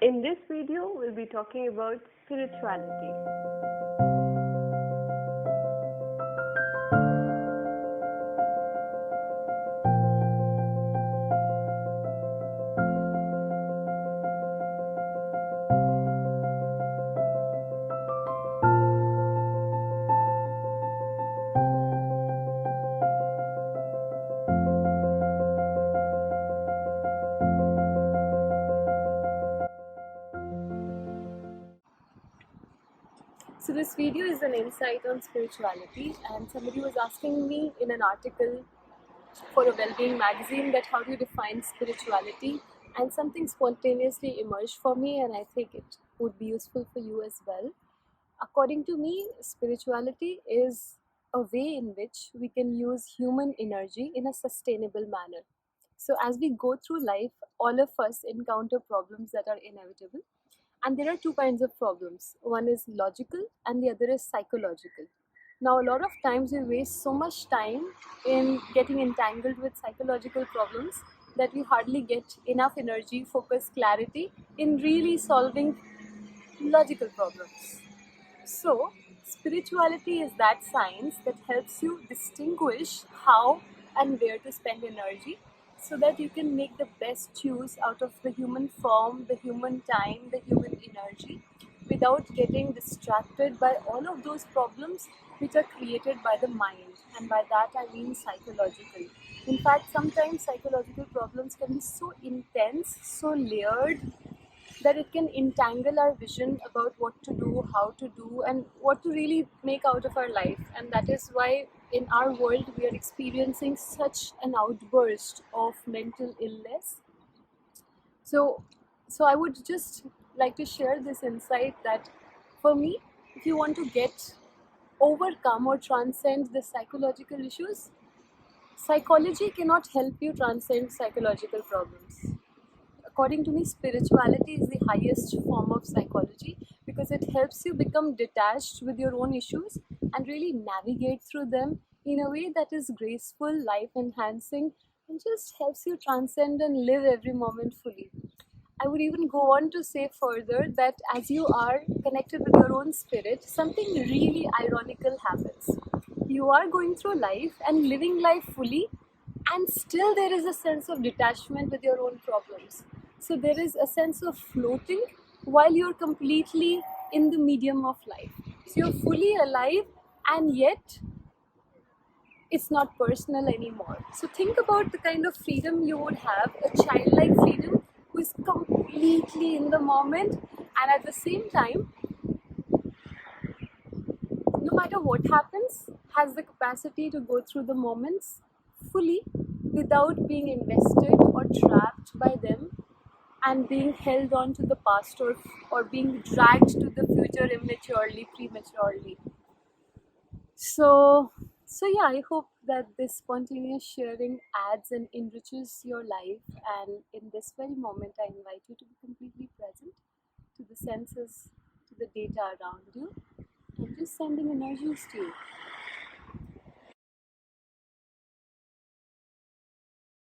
In this video, we'll be talking about spirituality. So this video is an insight on spirituality, and somebody was asking me in an article for a well-being magazine that how do you define spirituality, and something spontaneously emerged for me, and I think it would be useful for you as well. According to me, spirituality is a way in which we can use human energy in a sustainable manner. So as we go through life, all of us encounter problems that are inevitable, and there are two kinds of problems. One is logical and the other is psychological. Now, a lot of times we waste so much time in getting entangled with psychological problems that we hardly get enough energy, focus, clarity in really solving logical problems. So, spirituality is that science that helps you distinguish how and where to spend energy so that you can make the best use out of the human form, the human time, the human energy without getting distracted by all of those problems which are created by the mind. And by that I mean psychological. In fact, sometimes psychological problems can be so intense, so layered, that it can entangle our vision about what to do, how to do, and what to really make out of our life. And that is why in our world we are experiencing such an outburst of mental illness. So, so I would just like to share this insight that for me, if you want to overcome or transcend the psychological issues, psychology cannot help you transcend psychological problems. According to me, spirituality is the highest form of psychology because it helps you become detached with your own issues and really navigate through them in a way that is graceful, life enhancing, and just helps you transcend and live every moment fully. I would even go on to say further that as you are connected with your own spirit, something really ironical happens. You are going through life and living life fully, and still there is a sense of detachment with your own problems. So there is a sense of floating while you're completely in the medium of life. So you're fully alive, and yet it's not personal anymore. So think about the kind of freedom you would have, a childlike freedom who is completely in the moment, and at the same time, no matter what happens, has the capacity to go through the moments fully without being invested or trapped by them and being held on to the past, or being dragged to the future immaturely, prematurely. So yeah, I hope that this spontaneous sharing adds and enriches your life. And in this very moment, I invite you to be completely present to the senses, to the data around you, and just sending energies to you.